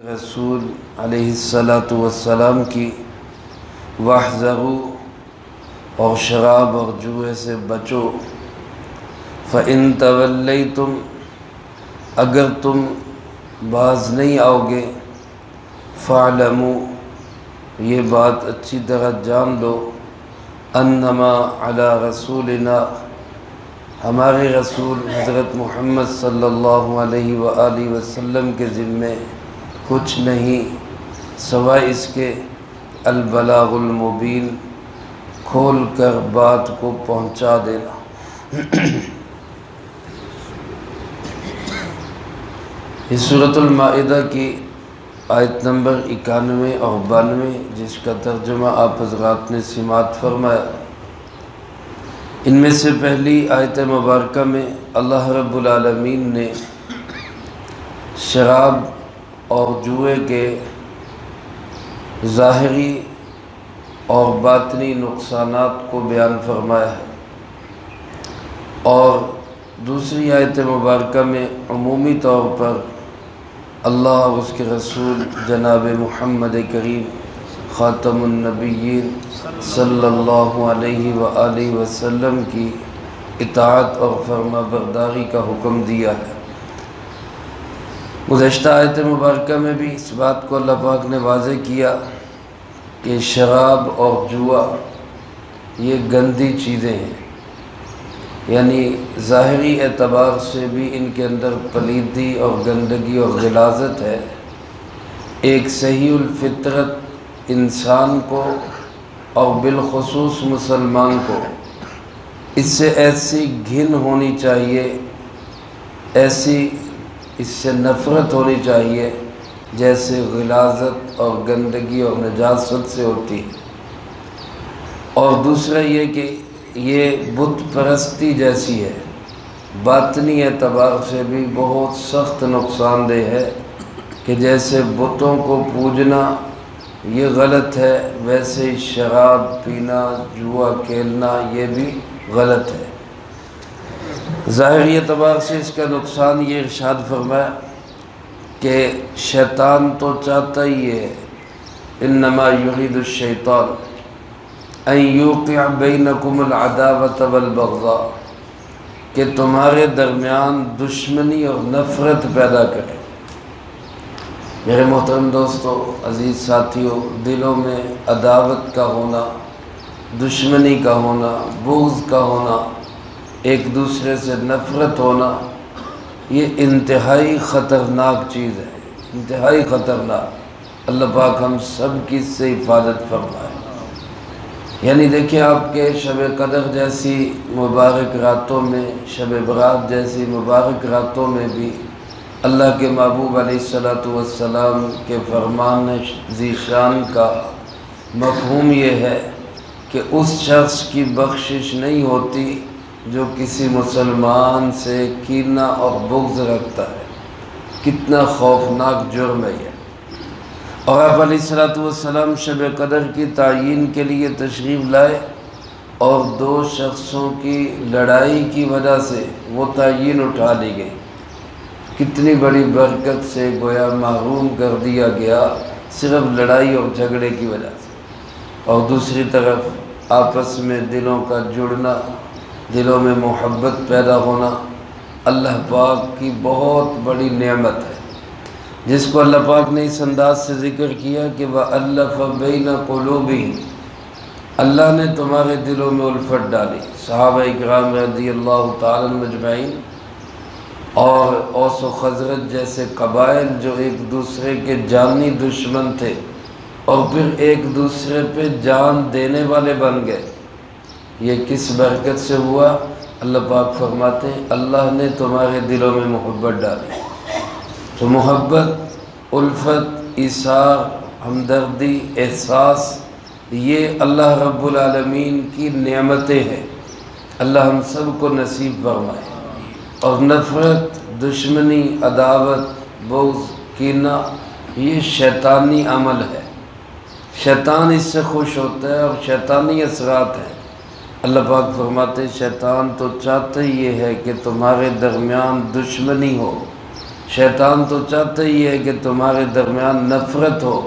رسول علیہ الصلاۃ والسلام کی واحذروا اور شراب اور جوئے سے بچو، فَإِن تَوَلَّيْتُمْ اگر تم باز نہیں آؤ گے، فَاعْلَمُوا یہ بات اچھی طرح جان لو، اَنَّمَا عَلَى رَسُولِنَا ہمارے رسول حضرت محمد صلی اللہ علیہ وآلہ وسلم کے ذمے کچھ نہیں سوائے اس کے البلاغ المبین کھول کر بات کو پہنچا دینا۔ یہ سورۃ المائدہ کی آیت نمبر 91 اور 92 جس کا ترجمہ آپ حضرات نے سماعت فرمایا۔ ان میں سے پہلی آیت مبارکہ میں اللہ رب العالمین نے شراب اور جوئے کے ظاہری اور باطنی نقصانات کو بیان فرمایا ہے، اور دوسری آیت مبارکہ میں عمومی طور پر اللہ اور اس کے رسول جناب محمد کریم خاتم النبیین صلی اللہ علیہ وآلہ وسلم کی اطاعت اور فرما برداری کا حکم دیا ہے۔ گزشتہ آیت مبارکہ میں بھی اس بات کو اللہ پاک نے واضح کیا کہ شراب اور جوا یہ گندی چیزیں ہیں، یعنی ظاہری اعتبار سے بھی ان کے اندر پلیدی اور گندگی اور غلاظت ہے۔ ایک صحیح الفطرت انسان کو اور بالخصوص مسلمان کو اس سے ایسی گھن ہونی چاہیے، ایسی اس سے نفرت ہونی چاہیے جیسے غلاظت اور گندگی اور نجاست سے ہوتی ہے۔ اور دوسرا یہ کہ یہ بت پرستی جیسی ہے، باطنی اعتبار سے بھی بہت سخت نقصان دہ ہے کہ جیسے بتوں کو پوجنا یہ غلط ہے، ویسے ہی شراب پینا، جوا کھیلنا یہ بھی غلط ہے۔ ظاہری اعتبار سے اس کا نقصان یہ ارشاد فرمایا کہ شیطان تو چاہتا ہی ہے، انما یرید الشیطان ان یوقع بینکم العداوۃ والبغضاء کہ تمہارے درمیان دشمنی اور نفرت پیدا کرے۔ میرے محترم دوستو، عزیز ساتھیوں، دلوں میں عداوت کا ہونا، دشمنی کا ہونا، بغض کا ہونا، ایک دوسرے سے نفرت ہونا، یہ انتہائی خطرناک چیز ہے، انتہائی خطرناک۔ اللہ پاک ہم سب کی اس سے حفاظت فرمائے۔ یعنی دیکھیں آپ کے شب قدر جیسی مبارک راتوں میں، شب برات جیسی مبارک راتوں میں بھی اللہ کے محبوب علیہ الصلاۃ والسلام کے فرمان ذی شان کا مفہوم یہ ہے کہ اس شخص کی بخشش نہیں ہوتی جو کسی مسلمان سے کینہ اور بغض رکھتا ہے۔ کتنا خوفناک جرم ہے یہ۔ اور آپ علیہ الصلاۃ والسلام شب قدر کی تعیین کے لیے تشریف لائے، اور دو شخصوں کی لڑائی کی وجہ سے وہ تعیین اٹھا لی گئی۔ کتنی بڑی برکت سے گویا محروم کر دیا گیا صرف لڑائی اور جھگڑے کی وجہ سے۔ اور دوسری طرف آپس میں دلوں کا جڑنا، دلوں میں محبت پیدا ہونا اللہ پاک کی بہت بڑی نعمت ہے، جس کو اللہ پاک نے اس انداز سے ذکر کیا کہ وَأَلَّفَ بَيْنَ قُلُوبِهِمْ اللہ نے تمہارے دلوں میں الفت ڈالی۔ صحابہ اکرام رضی اللہ تعالیٰ عنہم اجمعین اور اوس و خزرج جیسے قبائل جو ایک دوسرے کے جانی دشمن تھے اور پھر ایک دوسرے پہ جان دینے والے بن گئے، یہ کس برکت سے ہوا؟ اللہ پاک فرماتے ہیں اللہ نے تمہارے دلوں میں محبت ڈالی۔ تو محبت، الفت، ایثار، ہمدردی، احساس یہ اللہ رب العالمین کی نعمتیں ہیں، اللہ ہم سب کو نصیب فرمائے۔ اور نفرت، دشمنی، عداوت، بغض، کینہ یہ شیطانی عمل ہے، شیطان اس سے خوش ہوتا ہے اور شیطانی اثرات ہیں۔ اللہ پاک فرماتے ہیں شیطان تو چاہتا ہی یہ ہے کہ تمہارے درمیان دشمنی ہو، شیطان تو چاہتا ہی ہے کہ تمہارے درمیان نفرت ہو،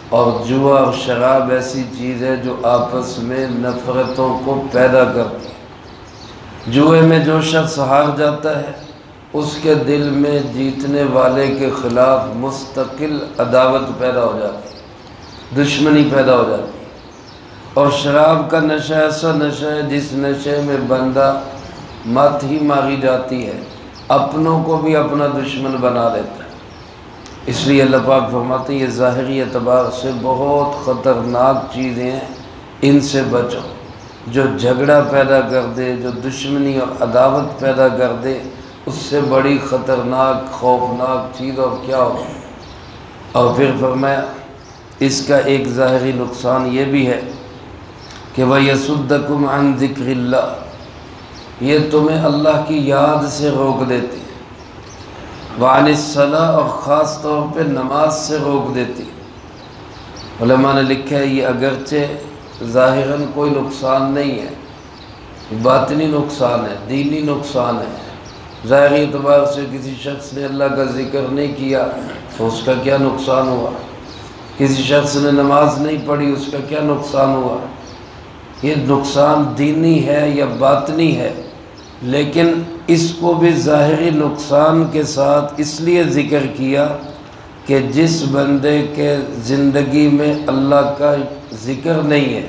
اور جوا اور شراب ایسی چیز ہے جو آپس میں نفرتوں کو پیدا کرتی ہے۔ جوئے میں جو شخص ہار جاتا ہے اس کے دل میں جیتنے والے کے خلاف مستقل عداوت پیدا ہو جاتی ہے، دشمنی پیدا ہو جاتی ہے۔ اور شراب کا نشہ ایسا نشہ ہے جس نشے میں بندہ مت ہی ماری جاتی ہے، اپنوں کو بھی اپنا دشمن بنا لیتا ہے۔ اس لیے اللہ پاک فرماتے ہیں یہ ظاہری اعتبار سے بہت خطرناک چیزیں ہیں، ان سے بچو۔ جو جھگڑا پیدا کر دے، جو دشمنی اور عداوت پیدا کر دے، اس سے بڑی خطرناک خوفناک چیز اور کیا ہوگی۔ اور پھر فرمایا اس کا ایک ظاہری نقصان یہ بھی ہے کہ وَيَصُدَّكُمْ عَنْ ذِكْرِ اللَّهِ، یہ تمہیں اللہ کی یاد سے روک دیتی ہے، وَعَنِ الصَّلَاةِ، اور خاص طور پہ نماز سے روک دیتی ہے۔ علماء نے لکھا ہے یہ اگرچہ ظاہراً کوئی نقصان نہیں ہے، باطنی نقصان ہے، دینی نقصان ہے۔ ظاہری اعتبار سے کسی شخص نے اللہ کا ذکر نہیں کیا تو اس کا کیا نقصان ہوا، کسی شخص نے نماز نہیں پڑھی اس کا کیا نقصان ہوا۔ یہ نقصان دینی ہے یا باطنی ہے، لیکن اس کو بھی ظاہری نقصان کے ساتھ اس لیے ذکر کیا کہ جس بندے کے زندگی میں اللہ کا ذکر نہیں ہے،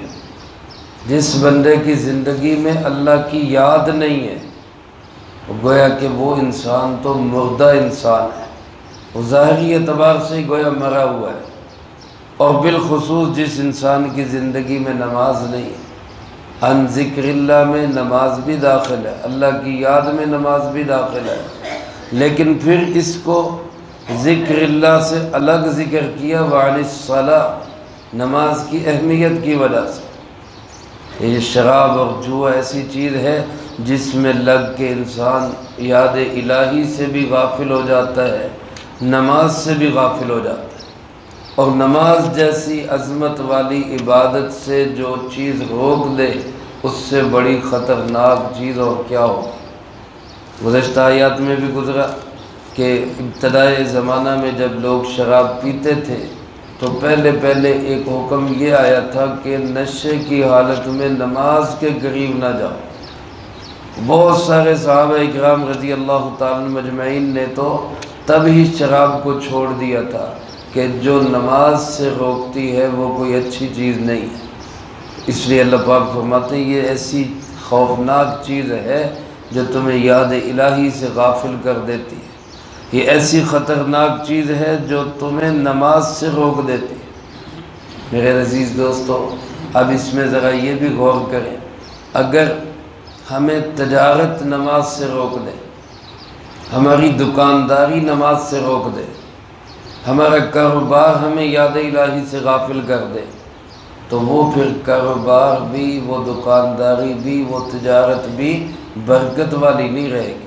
جس بندے کی زندگی میں اللہ کی یاد نہیں ہے، گویا کہ وہ انسان تو مردہ انسان ہے، وہ ظاہری اعتبار سے گویا مرا ہوا ہے۔ اور بالخصوص جس انسان کی زندگی میں نماز نہیں ہے، ان ذکر اللہ میں نماز بھی داخل ہے، اللہ کی یاد میں نماز بھی داخل ہے، لیکن پھر اس کو ذکر اللہ سے الگ ذکر کیا، وعن الصلاۃ، نماز کی اہمیت کی وجہ سے۔ یہ شراب اور جوا ایسی چیز ہے جس میں لگ کے انسان یاد الہی سے بھی غافل ہو جاتا ہے، نماز سے بھی غافل ہو جاتا ہے۔ اور نماز جیسی عظمت والی عبادت سے جو چیز روک دے اس سے بڑی خطرناک چیز اور کیا ہو۔ گزشتہ آیات میں بھی گزرا کہ ابتدائی زمانہ میں جب لوگ شراب پیتے تھے تو پہلے ایک حکم یہ آیا تھا کہ نشے کی حالت میں نماز کے قریب نہ جاؤ۔ بہت سارے صحابہ اکرام رضی اللہ تعالیٰ مجمعین نے تو تب ہی شراب کو چھوڑ دیا تھا کہ جو نماز سے روکتی ہے وہ کوئی اچھی چیز نہیں ہے۔ اس لیے اللہ پاک فرماتے ہیں یہ ایسی خوفناک چیز ہے جو تمہیں یاد الہی سے غافل کر دیتی ہے، یہ ایسی خطرناک چیز ہے جو تمہیں نماز سے روک دیتی ہے۔ میرے عزیز دوستو، اب اس میں ذرا یہ بھی غور کریں، اگر ہمیں تجارت نماز سے روک دے، ہماری دکانداری نماز سے روک دے، ہمارا کاروبار ہمیں یاد الہی سے غافل کر دے، تو وہ پھر کاروبار بھی، وہ دکانداری بھی، وہ تجارت بھی برکت والی نہیں رہے گی۔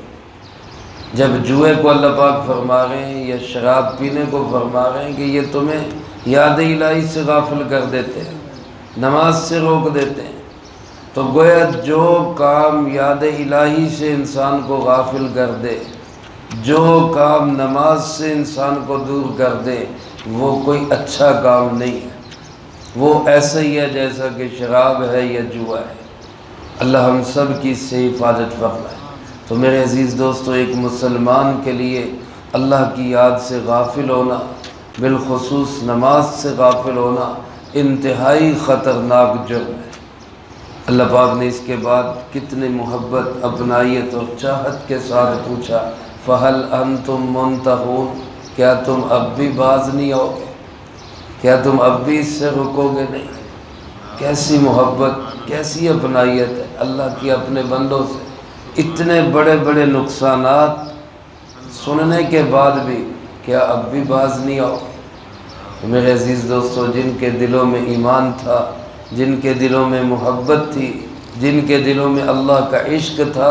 جب جوئے کو اللہ پاک فرما رہے ہیں یا شراب پینے کو فرما رہے ہیں کہ یہ تمہیں یاد الہی سے غافل کر دیتے ہیں، نماز سے روک دیتے ہیں، تو گویا جو کام یاد الہی سے انسان کو غافل کر دے، جو کام نماز سے انسان کو دور کر دے، وہ کوئی اچھا کام نہیں ہے، وہ ایسا ہی ہے جیسا کہ شراب ہے یا جوا ہے۔ اللہ ہم سب کی اس سے حفاظت فرمائے۔ تو میرے عزیز دوستو، ایک مسلمان کے لیے اللہ کی یاد سے غافل ہونا، بالخصوص نماز سے غافل ہونا، انتہائی خطرناک جرم ہے۔ اللہ پاک نے اس کے بعد کتنی محبت، اپنائیت اور چاہت کے ساتھ پوچھا، فَهَلْ أَنْتُمْ مُنْتَهُونَ، کیا تم اب بھی باز نہیں ہوگے، کیا تم اب بھی اس سے رکو گے نہیں؟ کیسی محبت، کیسی اپنائیت ہے اللہ کی اپنے بندوں سے۔ اتنے بڑے بڑے نقصانات سننے کے بعد بھی کیا اب بھی باز نہیں ہوگے؟ میرے عزیز دوستو، جن کے دلوں میں ایمان تھا، جن کے دلوں میں محبت تھی، جن کے دلوں میں اللہ کا عشق تھا،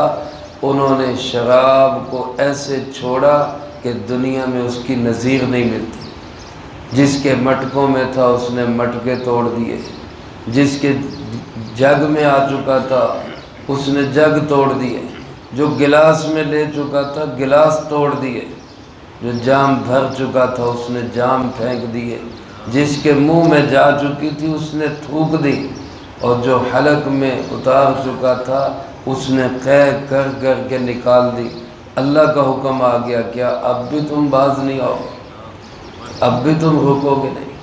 انہوں نے شراب کو ایسے چھوڑا کہ دنیا میں اس کی نظیر نہیں ملتی۔ جس کے مٹکوں میں تھا اس نے مٹکے توڑ دیے، جس کے جگ میں آ چکا تھا اس نے جگ توڑ دیے، جو گلاس میں لے چکا تھا گلاس توڑ دیے۔ جو جام بھر چکا تھا اس نے جام پھینک دیے، جس کے منہ میں جا چکی تھی اس نے تھوک دی، اور جو حلق میں اتار چکا تھا اس نے قے کر کر کے نکال دی۔ اللہ کا حکم آ گیا، کیا اب بھی تم باز نہیں آؤ؟ اب بھی تم رکو گے نہیں؟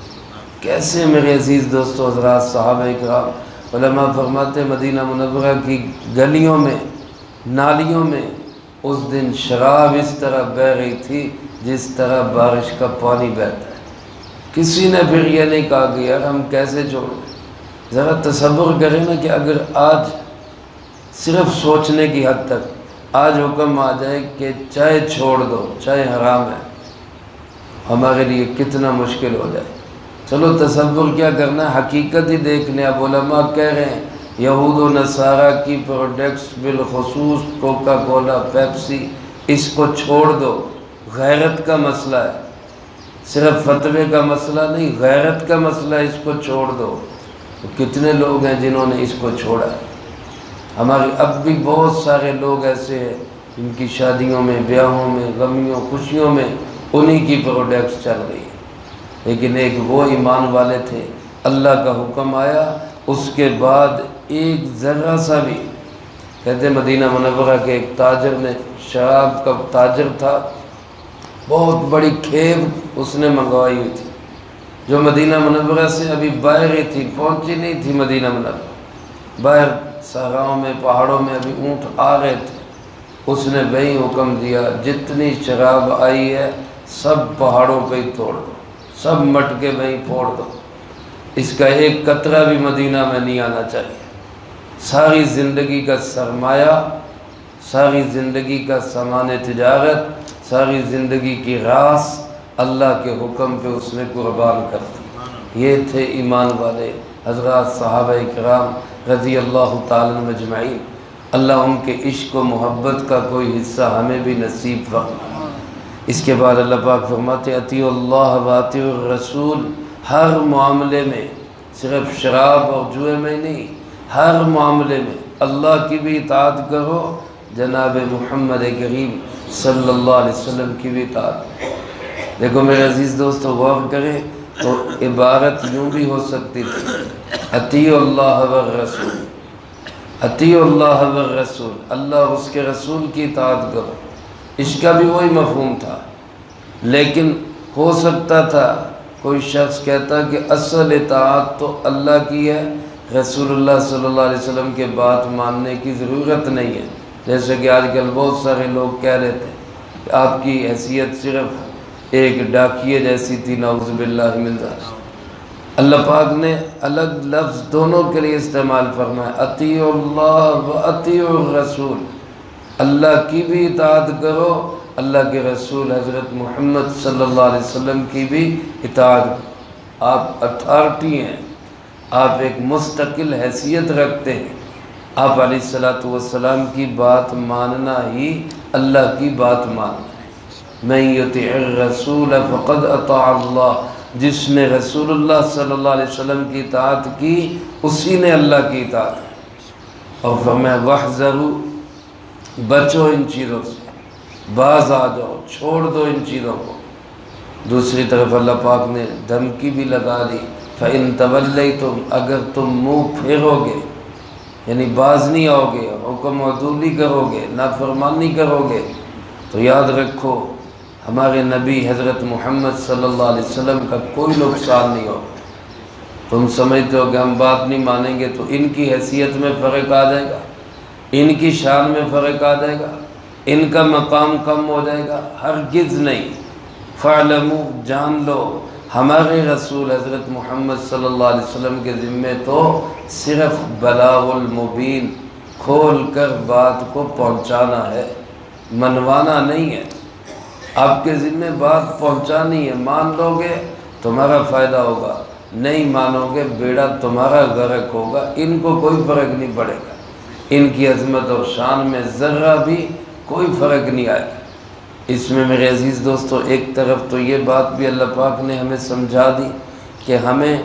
کیسے میرے عزیز دوستو حضرات صحابہ کرام، علماء فرماتے مدینہ منورہ کی گلیوں میں، نالیوں میں اس دن شراب اس طرح بہہ رہی تھی جس طرح بارش کا پانی بہتا ہے۔ کسی نے پھر یہ نہیں کہا کہ یار ہم کیسے چھوڑیں۔ ذرا تصور کریں نا کہ اگر آج صرف سوچنے کی حد تک آج حکم آ جائے کہ چائے چھوڑ دو، چائے حرام ہے، ہمارے لیے کتنا مشکل ہو جائے۔ چلو تصور کیا کرنا ہے، حقیقت ہی دیکھنے۔ اب علماء کہہ رہے ہیں یہود و نصارہ کی پروڈکٹس بالخصوص کوکا کولا، پیپسی، اس کو چھوڑ دو، غیرت کا مسئلہ ہے، صرف فتوے کا مسئلہ نہیں، غیرت کا مسئلہ ہے، اس کو چھوڑ دو۔ تو کتنے لوگ ہیں جنہوں نے اس کو چھوڑا ہے؟ ہمارے اب بھی بہت سارے لوگ ایسے ہیں جن کی شادیوں میں، بیاہوں میں، غمیوں، خوشیوں میں انہی کی پروڈکٹس چل رہی ہیں۔ لیکن ایک وہ ایمان والے تھے، اللہ کا حکم آیا، اس کے بعد ایک ذرہ سا بھی، کہتے مدینہ منورہ کے ایک تاجر نے، شراب کا تاجر تھا، بہت بڑی کھیپ اس نے منگوائی ہوئی تھی، جو مدینہ منورہ سے ابھی باہر ہی تھی، پہنچی نہیں تھی مدینہ منورہ، باہر صحراؤں میں، پہاڑوں میں ابھی اونٹ آ رہے تھے۔ اس نے وہی حکم دیا جتنی شراب آئی ہے سب پہاڑوں پہ ہی توڑ دو، سب مٹکے وہیں پھوڑ دو، اس کا ایک قطرہ بھی مدینہ میں نہیں آنا چاہیے۔ ساری زندگی کا سرمایہ، ساری زندگی کا سامان تجارت، ساری زندگی کی راس اللہ کے حکم پہ اس نے قربان کر دی۔ یہ تھے ایمان والے حضرات صحابہ کرام رضی اللہ تعالیٰ عنہم اجمعین۔ اللہ ان کے عشق و محبت کا کوئی حصہ ہمیں بھی نصیب فرمائے۔ اس کے بعد اللہ پاک فرماتے اطیعوا اللہ و اطیعوا الرسول، ہر معاملے میں، صرف شراب اور جوئے میں نہیں، ہر معاملے میں اللہ کی بھی اطاعت کرو، جناب محمد کریم صلی اللہ علیہ وسلم کی بھی اطاعت۔ دیکھو میرے عزیز دوستو، غور کریں تو عبارت یوں بھی ہو سکتی تھی اطیعوا اللہ والرسول، اطیعوا اللہ والرسول، اللہ اور اس کے رسول کی اطاعت کرو، اس کا بھی وہی مفہوم تھا۔ لیکن ہو سکتا تھا کوئی شخص کہتا کہ اصل اطاعت تو اللہ کی ہے، رسول اللہ صلی اللہ علیہ وسلم کے بات ماننے کی ضرورت نہیں ہے، جیسے کہ آج کل بہت سارے لوگ کہہ لیتے ہیں کہ آپ کی حیثیت صرف ایک ڈاکیے جیسی تھی، نعوذ باللہ من ذالک۔ اللہ پاک نے الگ لفظ دونوں کے لیے استعمال فرمایا، اطیعوا اللہ و اطیعوا الرسول، اللہ کی بھی اطاعت کرو، اللہ کے رسول حضرت محمد صلی اللہ علیہ وسلم کی بھی اطاعت کرو۔ آپ اتھارٹی ہیں، آپ ایک مستقل حیثیت رکھتے ہیں، آپ علیہ السلام کی بات ماننا ہی اللہ کی بات ماننا ہے۔ من یطع الرسول فقد اطاع اللہ، جس نے رسول اللہ صلی اللہ علیہ وسلم کی اطاعت کی اسی نے اللہ کی اطاعت کی۔ اور فرمایا وَاحْذَرُوا، بچو ان چیزوں سے، باز آ جاؤ، چھوڑ دو ان چیزوں کو۔ دوسری طرف اللہ پاک نے دھمکی بھی لگا دی، فَإِن تَوَلَّيْتُمْ، اگر تم منہ پھیرو گے، یعنی باز نہیں آؤ گے، حکم عدولی کرو گے، نافرمانی کرو گے، تو یاد رکھو ہمارے نبی حضرت محمد صلی اللہ علیہ وسلم کا کوئی نقصان نہیں ہوگا۔ تم سمجھتے ہو کہ ہم بات نہیں مانیں گے تو ان کی حیثیت میں فرق آ جائے گا، ان کی شان میں فرق آ جائے گا، ان کا مقام کم ہو جائے گا؟ ہرگز نہیں۔ فَاعْلَمُوا، جان لو، ہمارے رسول حضرت محمد صلی اللہ علیہ وسلم کے ذمے تو صرف بلاغ المبین، کھول کر بات کو پہنچانا ہے، منوانا نہیں ہے۔ آپ کے ذمے بات پہنچانی ہے، مان لو گے تمہارا فائدہ ہوگا، نہیں مانو گے بیڑا تمہارا غرق ہوگا۔ ان کو کوئی فرق نہیں پڑے گا، ان کی عظمت اور شان میں ذرہ بھی کوئی فرق نہیں آئے گا۔ اس میں میرے عزیز دوستو ایک طرف تو یہ بات بھی اللہ پاک نے ہمیں سمجھا دی کہ ہمیں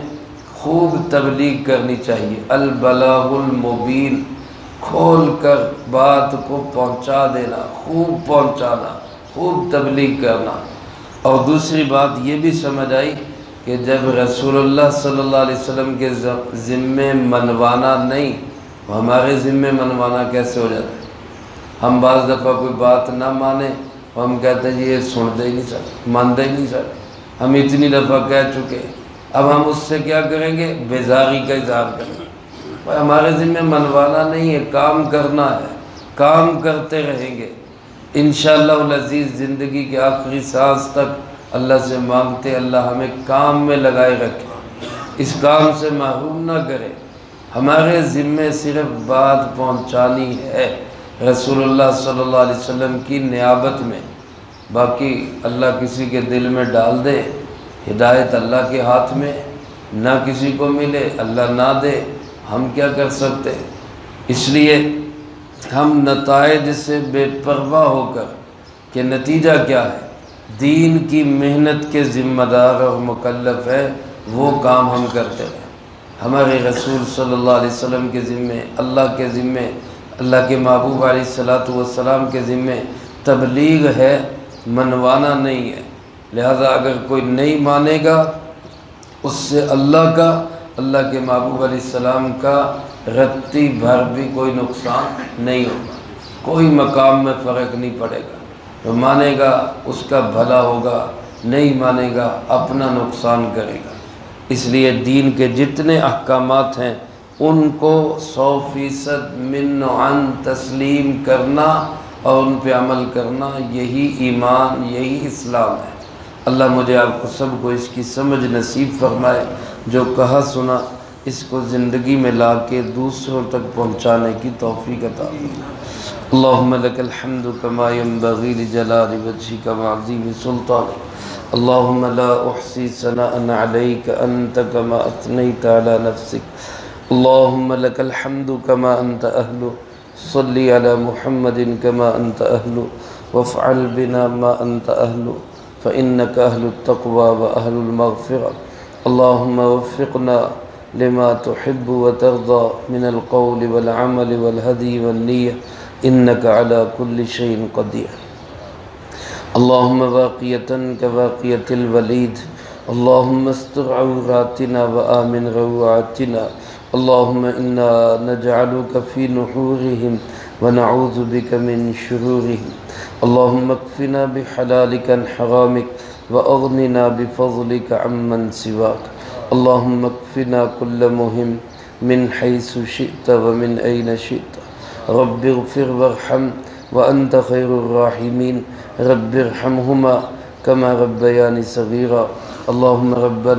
خوب تبلیغ کرنی چاہیے، البلاغ المبین، کھول کر بات کو پہنچا دینا، خوب پہنچانا، خوب تبلیغ کرنا۔ اور دوسری بات یہ بھی سمجھ آئی کہ جب رسول اللہ صلی اللہ علیہ وسلم کے ذمے منوانا نہیں، ہمارے ذمے منوانا کیسے ہو جاتا ہے؟ ہم بعض دفعہ کوئی بات نہ مانیں، ہم کہتے ہیں یہ سنتے ہی نہیں سکتے، مانتے ہی نہیں سکتے، ہم اتنی دفعہ کہہ چکے، اب ہم اس سے کیا کریں گے؟ بیزاری کا اظہار کریں گے۔ ہمارے ذمہ منوانا نہیں ہے، کام کرنا ہے، کام کرتے رہیں گے انشاءاللہ العزیز۔ زندگی کے آخری سانس تک اللہ سے مانگتے اللہ ہمیں کام میں لگائے رکھے، اس کام سے محروم نہ کرے۔ ہمارے ذمے صرف بات پہنچانی ہے رسول اللہ صلی اللہ علیہ وسلم کی نیابت میں، باقی اللہ کسی کے دل میں ڈال دے، ہدایت اللہ کے ہاتھ میں، نہ کسی کو ملے اللہ نہ دے، ہم کیا کر سکتے؟ اس لیے ہم نتائج سے بے پرواہ ہو کر کہ نتیجہ کیا ہے، دین کی محنت کے ذمہ دار اور مکلف ہے، وہ کام ہم کرتے ہیں۔ ہمارے رسول صلی اللہ علیہ وسلم کے ذمے، اللہ کے ذمے، اللہ کے محبوب علیہ الصلوۃ والسلام کے ذمے تبلیغ ہے، منوانا نہیں ہے۔ لہذا اگر کوئی نہیں مانے گا، اس سے اللہ کے محبوب علیہ السلام کا رتی بھر بھی کوئی نقصان نہیں ہوگا، کوئی مقام میں فرق نہیں پڑے گا۔ جو مانے گا اس کا بھلا ہوگا، نہیں مانے گا اپنا نقصان کرے گا۔ اس لیے دین کے جتنے احکامات ہیں ان کو 100% من عن تسلیم کرنا اور ان پہ عمل کرنا، یہی ایمان، یہی اسلام ہے۔ اللہ مجھے آپ کو سب کو اس کی سمجھ نصیب فرمائے، جو کہا سنا اس کو زندگی میں لا کے دوسروں تک پہنچانے کی توفیق عطا فرمائے۔ اللہم لک الحمد کما ینبغی لجلال وجہک وعظیم سلطانک، اللہم لا احصی ثناء علیک انت کما اثنیت علی نفسک، اللہم لک الحمد کما انت اہل، صلی علی محمد کما انت اہل، وافعل بنا ما انت اہل، فإنك أهل التقوى وأهل المغفرة، اللهم وفقنا لما تحب وترضى من القول والعمل والهدي والنية، إنك على كل شيء قدير، اللهم واقية كواقية الوليد، اللهم استر عوراتنا وآمن روعاتنا، اللهم إنا نجعلك في نحورهم ونعوذ بك من شرورهم، اللهم اكفنا بحلالك عن حرامك وأغننا بفضلك عمن سواك، اللهم اكفنا كل مهم من حيث شئت ومن أين شئت، رب اغفر وارحم وأنت خير الراحمين، رب ارحمهما كما ربياني صغيرا، اللهم ربنا